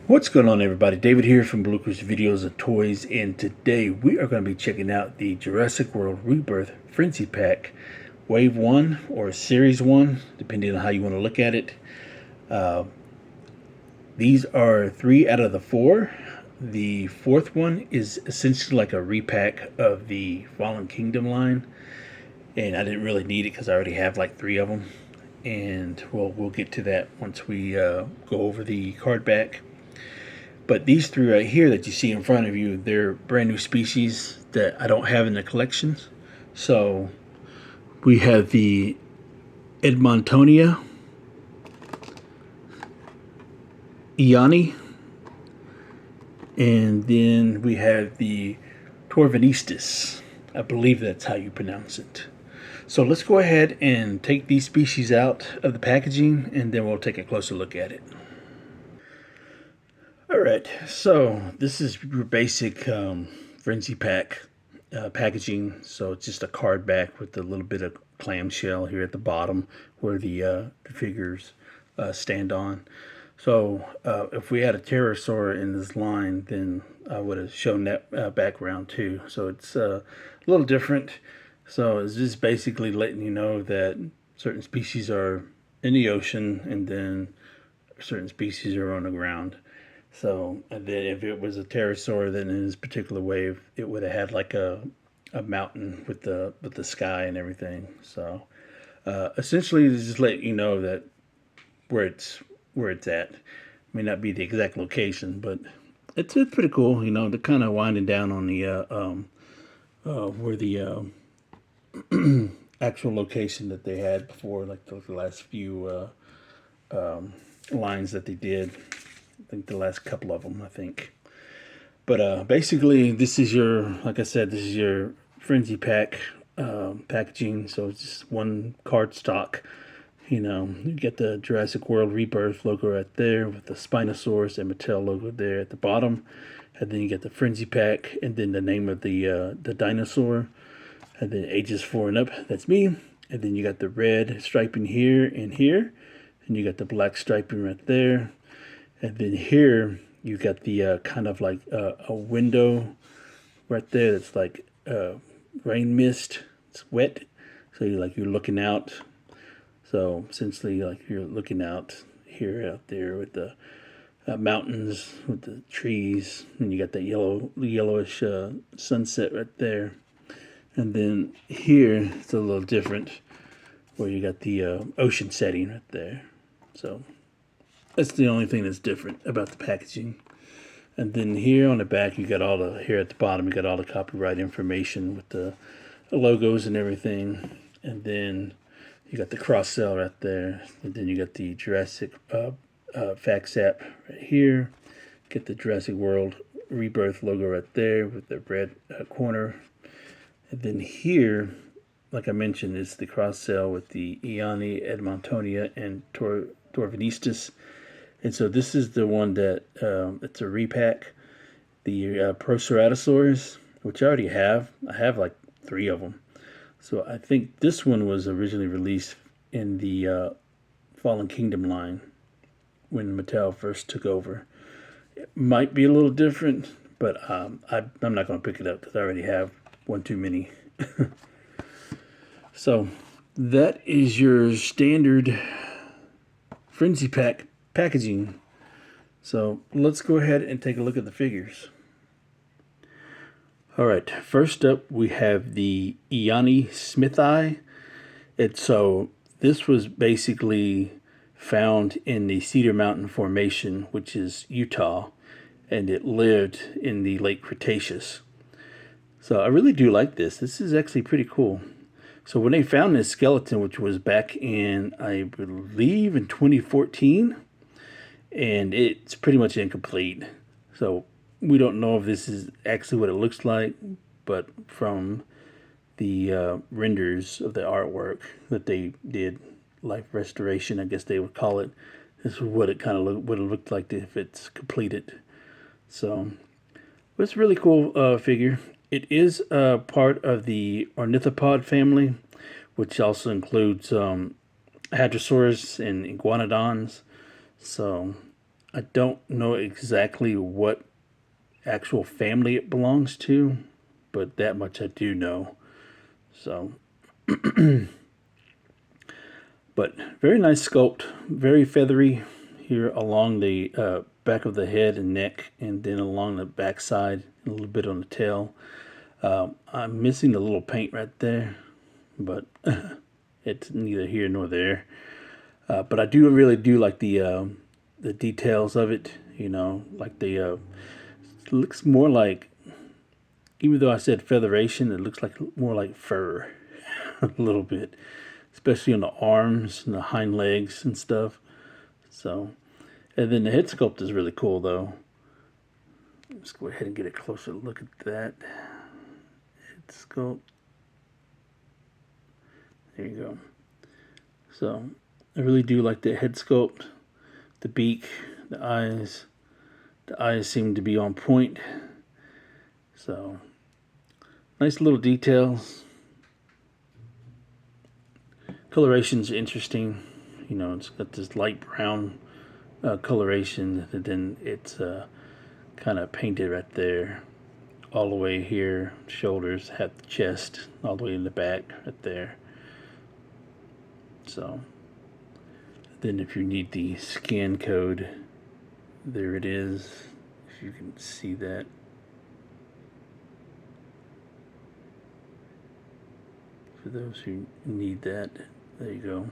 What's going on, everybody? David here from Bluckers Videos and Toys, and today we are going to be checking out the Jurassic World Rebirth Frenzy Pack Wave 1 or Series 1, depending on how you want to look at it. These are 3 out of the 4. The fourth one is essentially like a repack of the Fallen Kingdom line, and I didn't really need it because I already have like 3 of them. And we'll get to that once we go over the card back. But these 3 right here that you see in front of you, they're brand new species that I don't have in the collections. So we have the Edmontonia, Iani, and then we have the Torvanistis. I believe that's how you pronounce it. So let's go ahead and take these species out of the packaging, and then we'll take a closer look at it. Alright, so this is your basic Frenzy Pack packaging. So it's just a card back with a little bit of clamshell here at the bottom where the figures stand on. So if we had a pterosaur in this line, then I would have shown that background too. So it's a little different. So it's just basically letting you know that certain species are in the ocean and then certain species are on the ground. So and then if it was a pterosaur, then in this particular wave, it would have had like a mountain with the sky and everything. So essentially, just let you know that where it's at. May not be the exact location, but it's pretty cool. You know, they're kind of winding down on the where the actual location that they had before, like the last few lines that they did. I think the last couple of them, I think. But basically, this is your, like I said, this is your Frenzy Pack packaging. So it's just one card stock. You know, you get the Jurassic World Rebirth logo right there with the Spinosaurus and Mattel logo there at the bottom. And then you get the Frenzy Pack and then the name of the dinosaur. And then ages 4 and up, that's me. And then you got the red striping here and here. And you got the black striping right there. And then here you got the kind of like a window right there that's like rain mist. It's wet, so you're looking out. So essentially, like you're looking out here, out there with the mountains, with the trees, and you got that yellowish sunset right there. And then here it's a little different, where you got the ocean setting right there. So that's the only thing that's different about the packaging. And then here on the back, you got all the, here at the bottom, you got all the copyright information with the logos and everything. And then you got the cross sell right there. And then you got the Jurassic fax app right here. Get the Jurassic World Rebirth logo right there with the red corner. And then here, like I mentioned, is the cross sell with the Iani, Edmontonia, and Torvanistis. And so this is the one that it's a repack, the Proceratosaurus, which I already have. I have like 3 of them. So I think this one was originally released in the Fallen Kingdom line when Mattel first took over. It might be a little different, but I'm not going to pick it up because I already have one too many. So that is your standard Frenzy Pack packaging. So let's go ahead and take a look at the figures. All right, first up we have the Iani Smith Eye. So this was basically found in the Cedar Mountain Formation, which is Utah, and it lived in the late Cretaceous. So I really do like this. This is actually pretty cool. So when they found this skeleton, which was back in, I believe, in 2014, and it's pretty much incomplete. So we don't know if this is actually what it looks like, but from the renders of the artwork that they did, life restoration, I guess they would call it, this is what it kind of would have looked like if it's completed. So it's a really cool figure. It is part of the ornithopod family, which also includes hadrosaurs and iguanodons. So I don't know exactly what actual family it belongs to, but that much I do know. So, but very nice sculpt, very feathery here along the back of the head and neck, and then along the back side, a little bit on the tail. I'm missing the little paint right there, but it's neither here nor there. But I do really do like the details of it. You know, like it looks more like, even though I said featheration, it looks like more like fur a little bit, especially on the arms and the hind legs and stuff. So, and then the head sculpt is really cool though. Let's go ahead and get a closer look at that head sculpt. There you go. So I really do like the head sculpt, the beak, the eyes. The eyes seem to be on point. So nice little details. Coloration's interesting. You know, it's got this light brown coloration, and then it's kind of painted right there, all the way here, shoulders, half the chest, all the way in the back, right there. So, then if you need the scan code, there it is. If you can see that. For those who need that, there you go.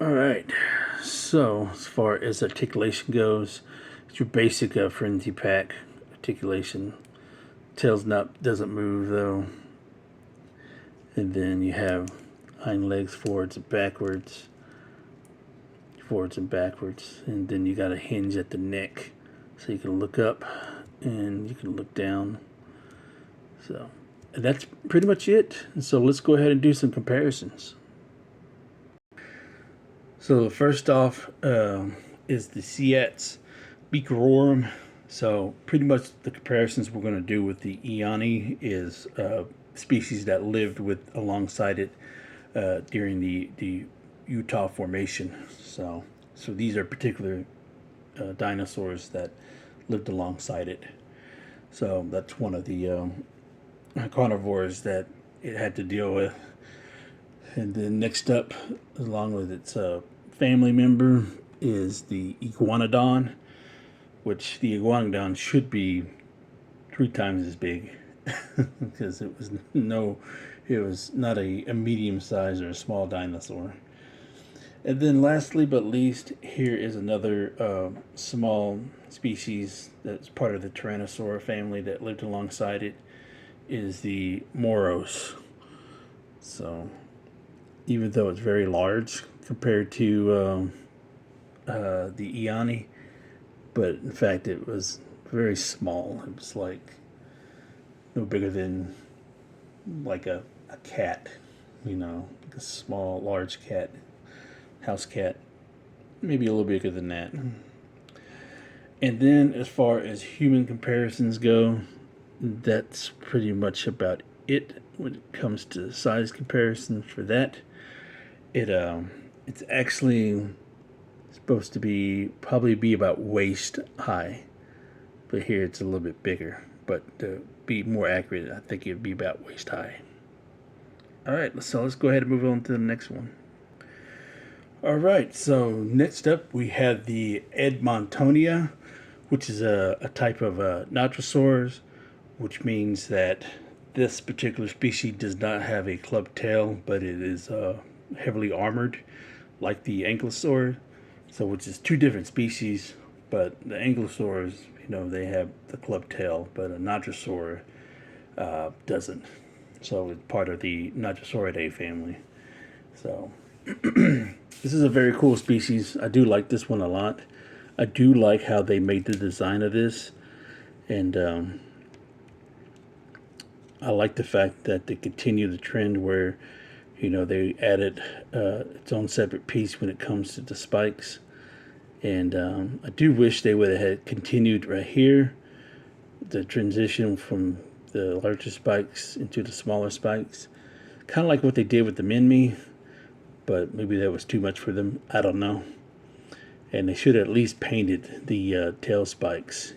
Alright, so as far as articulation goes, it's your basic frenzy pack articulation. Tail's doesn't move though. And then you have hind legs forwards and backwards, and then you got a hinge at the neck, so you can look up and you can look down. So and that's pretty much it. So let's go ahead and do some comparisons. So first off is the Seat's Beakerorum. So pretty much the comparisons we're going to do with the Eoni is species that lived alongside it during the Utah Formation. So these are particular dinosaurs that lived alongside it. So that's one of the carnivores that it had to deal with. And then next up, along with its family member, is the iguanodon, which the iguanodon should be 3 times as big because it was not a medium sized or a small dinosaur. And then lastly but least, here is another small species that's part of the Tyrannosaur family that lived alongside it, is the Moros. So even though it's very large compared to the Eoni, but in fact it was very small. It was like no bigger than like a cat, you know, like a small, large cat, house cat, maybe a little bigger than that. And then as far as human comparisons go, that's pretty much about it when it comes to size comparisons for that. It's actually supposed to probably be about waist high, but here it's a little bit bigger. But to be more accurate, I think it'd be about waist high. Alright, so let's go ahead and move on to the next one. Alright, so next up we have the Edmontonia, which is a type of Nitrosaurs, which means that this particular species does not have a clubbed tail, but it is heavily armored, like the Ankylosaur. So, which is 2 different species, but the Ankylosaurs, you know, they have the clubbed tail, but a Nitrosaur doesn't. So it's part of the Nitrosauridae family. So this is a very cool species. I do like this one a lot. I do like how they made the design of this, and I like the fact that they continue the trend where, you know, they added its own separate piece when it comes to the spikes. And I do wish they would have had continued right here, the transition from the larger spikes into the smaller spikes. Kind of like what they did with the Minmi, but maybe that was too much for them. I don't know. And they should have at least painted the tail spikes,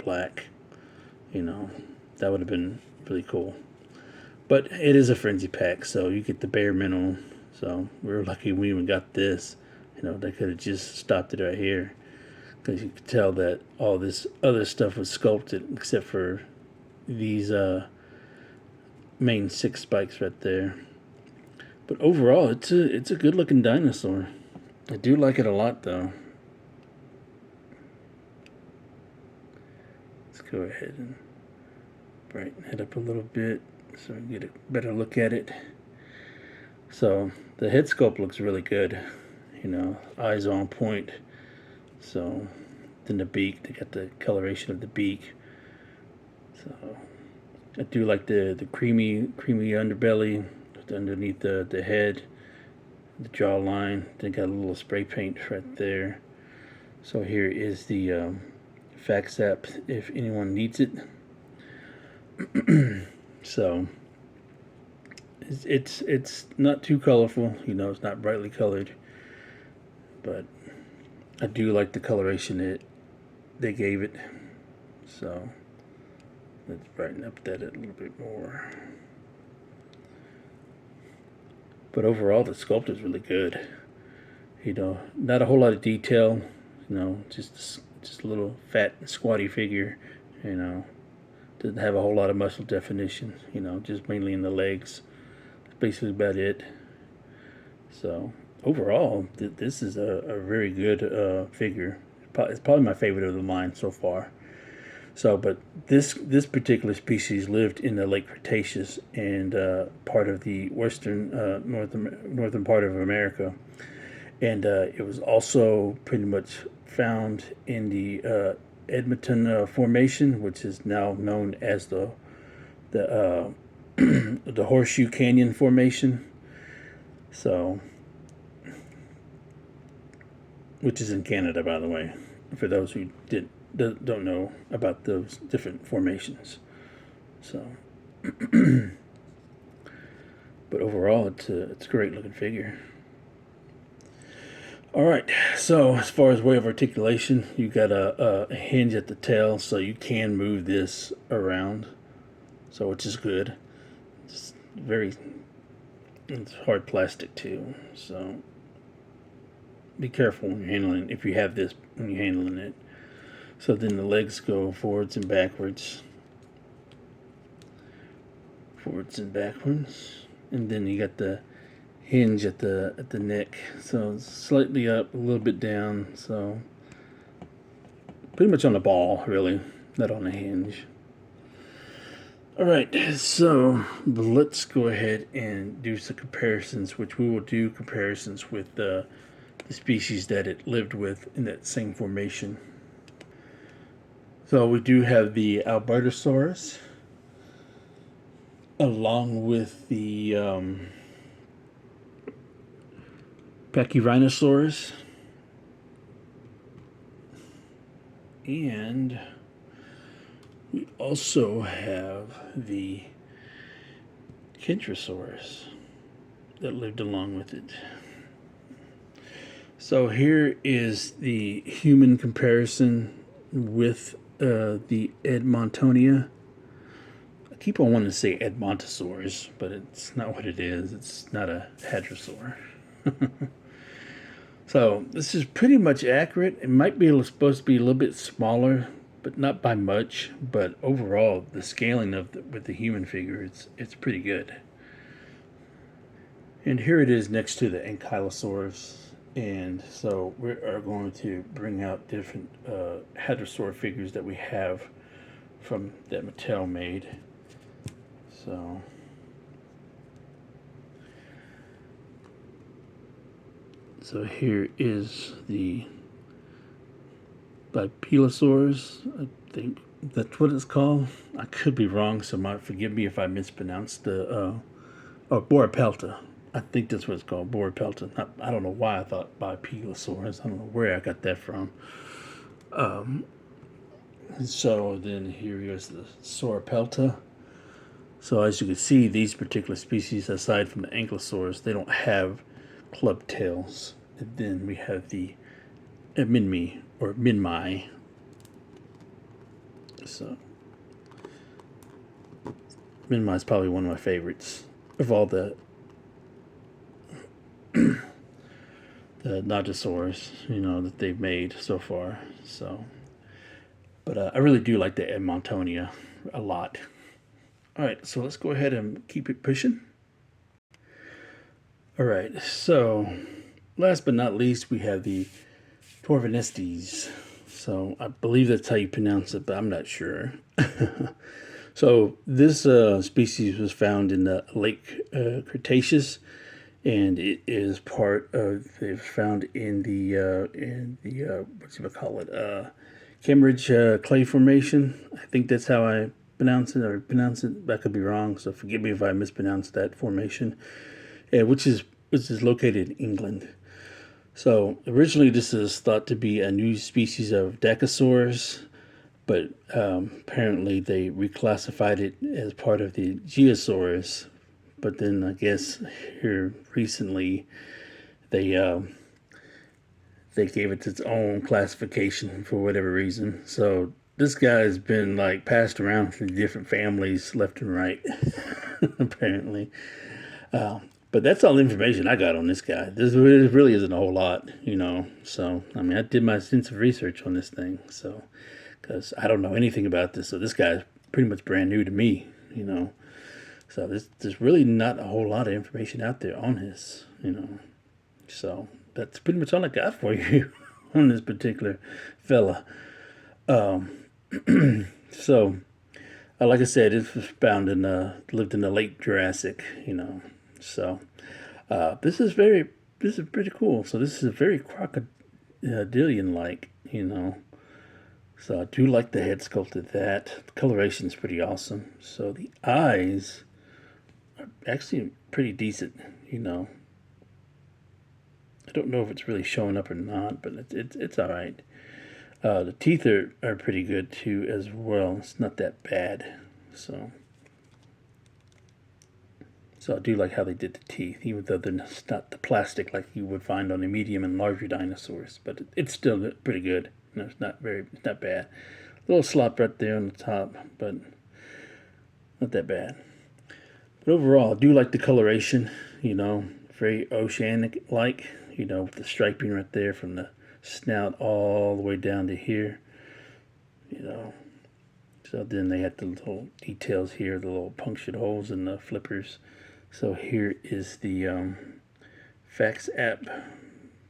black. That would have been really cool. But it is a frenzy pack, so you get the bare minimum. So we're lucky we even got this. They could have just stopped it right here, because you could tell that all this other stuff was sculpted except for these main 6 spikes right there. But overall, it's a good looking dinosaur. I do like it a lot though. Let's go ahead and brighten it up a little bit so we can get a better look at it. So the head sculpt looks really good. Eyes on point. So then the beak, they got the coloration of the beak. So I do like the creamy underbelly underneath the head, the jawline. They got a little spray paint right there. So here is the fax app if anyone needs it. So it's not too colorful, it's not brightly colored, but I do like the coloration they gave it. So let's brighten up that a little bit more. But overall, the sculpt is really good. Not a whole lot of detail. Just a little fat, squatty figure. Doesn't have a whole lot of muscle definition. Just mainly in the legs. That's basically about it. So overall, this is a very good figure. It's probably my favorite of the line so far. So, but this particular species lived in the late Cretaceous and part of the western northern part of America, and it was also pretty much found in the Edmonton Formation, which is now known as the the Horseshoe Canyon Formation. So, which is in Canada, by the way, for those who don't know about those different formations. So, but overall, it's a great looking figure. All right, so as far as way of articulation, you got a hinge at the tail, so you can move this around, so which is good. It's hard plastic too, so be careful when you're handling it, if you have this when you're handling it. So then the legs go forwards and backwards. And then you got the hinge at the neck. So it's slightly up, a little bit down. So pretty much on the ball, really, not on the hinge. Alright, so let's go ahead and do some comparisons, which we will do comparisons with the species that it lived with in that same formation. So we do have the Albertosaurus, along with the Pachyrhinosaurus, and we also have the Kentrosaurus that lived along with it. So here is the human comparison with the Edmontonia. I keep on wanting to say Edmontosaurus, but it's not what it is. It's not a hadrosaur. So this is pretty much accurate. It might be supposed to be a little bit smaller, but not by much. But overall, the scaling with the human figure, it's pretty good. And here it is next to the Ankylosaurus. And so we are going to bring out different hadrosaur figures that we have from that Mattel made. So here is the Bipelosaurus. I think that's what it's called. I could be wrong, so forgive me if I mispronounced the Boropelta. I think that's what it's called, Boropelta. I don't know why I thought Bipelosaurus. I don't know where I got that from. So then here is the Sauropelta. So as you can see, these particular species, aside from the Ankylosaurus, they don't have club tails. And then we have the Minmi or Minmi. So Minmi is probably one of my favorites of all the Nodosaurs, that they've made so far. So, but I really do like the Edmontonia a lot. All right, so let's go ahead and keep it pushing. All right, so last but not least, we have the Torvanestes. So I believe that's how you pronounce it, but I'm not sure. So this species was found in the late Cretaceous, and it is part of. It's found in the what's you call it? Cambridge Clay Formation. I think that's how I pronounce it, or pronounce it. I could be wrong, so forgive me if I mispronounce that formation. Which is located in England. So originally, this is thought to be a new species of Dacosaurus, but apparently they reclassified it as part of the Geosaurus. But then I guess here recently they gave it its own classification for whatever reason. So this guy's been like passed around through different families left and right, apparently. But that's all the information I got on this guy. This really isn't a whole lot, So, I mean, I did my extensive research on this thing, so, because I don't know anything about this. So this guy's pretty much brand new to me, So there's really not a whole lot of information out there on this, So that's pretty much all I got for you on this particular fella. So, like I said, it was found lived in the late Jurassic, So this is pretty cool. So this is very crocodilian-like, So I do like the head sculpt of that. The coloration is pretty awesome. So the eyes are actually pretty decent, I don't know if it's really showing up or not, but it's all right. The teeth are pretty good too as well. It's not that bad. So I do like how they did the teeth, even though they're not the plastic like you would find on the medium and larger dinosaurs. But it's still pretty good. It's not bad. A little slop right there on the top, but not that bad. But overall, I do like the coloration. Very oceanic-like. With the striping right there from the snout all the way down to here. So then they had the little details here, the little punctured holes in the flippers. So here is the fax app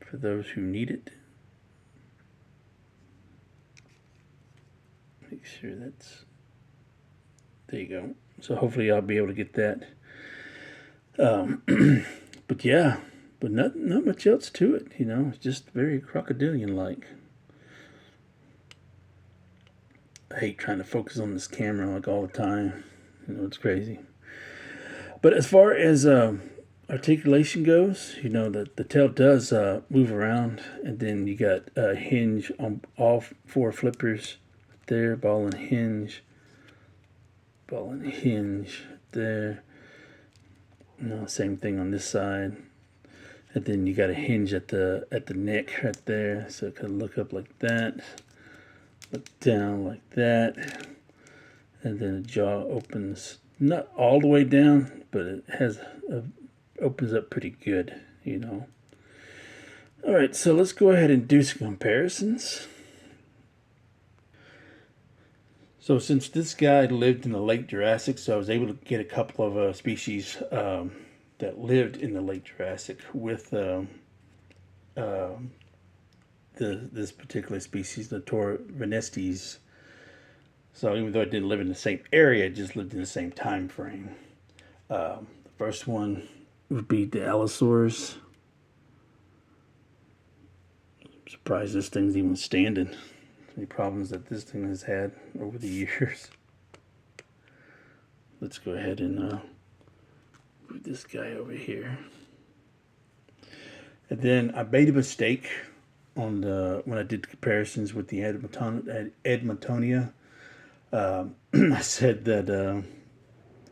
for those who need it. Make sure that's, there you go. So hopefully I'll be able to get that. But yeah, but not much else to it, It's just very crocodilian-like. I hate trying to focus on this camera like all the time. It's crazy. But as far as articulation goes, the tail does move around, and then you got a hinge on all four flippers there, ball and hinge there. Same thing on this side, and then you got a hinge at the neck right there, so it could look up like that, look down like that, and then the jaw opens. Not all the way down, but it opens up pretty good, All right, so let's go ahead and do some comparisons. So since this guy lived in the late Jurassic, so I was able to get a couple of species that lived in the late Jurassic with this particular species, the Torvanestes. So even though it didn't live in the same area, it just lived in the same time frame. The first one would be the Allosaurus. I'm surprised this thing's even standing. Any problems that this thing has had over the years. Let's go ahead and move this guy over here. And then I made a mistake on when I did comparisons with the Edmontonia. I said that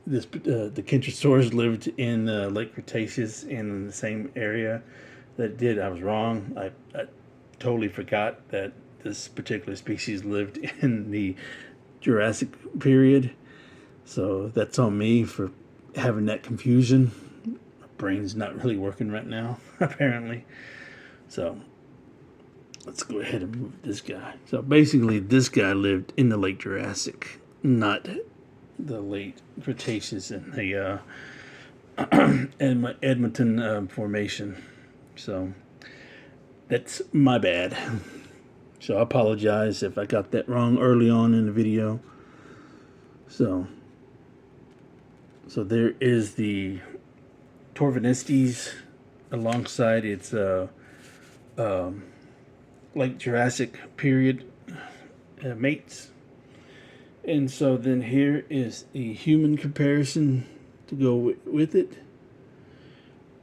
the Kentrosaurus lived in Lake Cretaceous and in the same area that it did. I was wrong. totally forgot that this particular species lived in the Jurassic period. So that's on me for having that confusion. My brain's not really working right now, apparently. So let's go ahead and move this guy. So basically, this guy lived in the late Jurassic, not the late Cretaceous and the Edmonton Formation. So that's my bad. So I apologize if I got that wrong early on in the video. So there is the Torvanistes alongside its late Jurassic period mates. And so then here is the human comparison to go with it.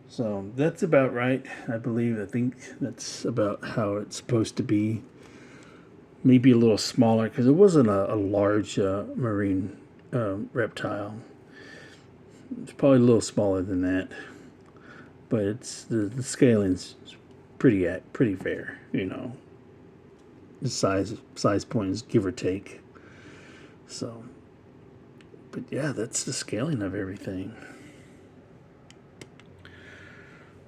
So that's about right, I believe. I think that's about how it's supposed to be. Maybe a little smaller because it wasn't a large marine reptile. It's probably a little smaller than that, but it's the scaling's pretty fair. You know, the size points give or take. So, but yeah, that's the scaling of everything.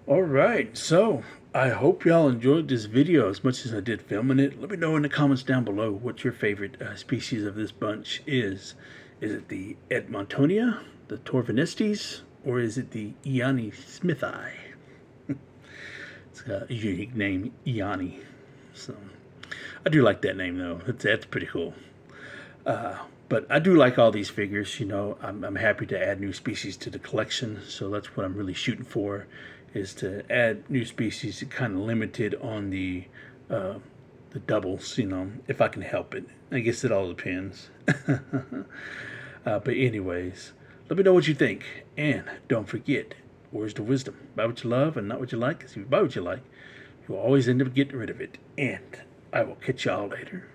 All right, so I hope y'all enjoyed this video as much as I did filming it. Let me know in the comments down below what your favorite species of this bunch is. Is it the Edmontonia, the Torvanistes, or is it the Iani Smithii? It's got a unique name, Iani. So I do like that name though. That's pretty cool. But I do like all these figures. You know, I'm happy to add new species to the collection. So that's what I'm really shooting for, is to add new species. Kind of limited on the doubles. You know, if I can help it. I guess it all depends. But anyways, let me know what you think. And don't forget, words to wisdom. Buy what you love and not what you like. Because if you buy what you like, you'll always end up getting rid of it. And I will catch y'all later.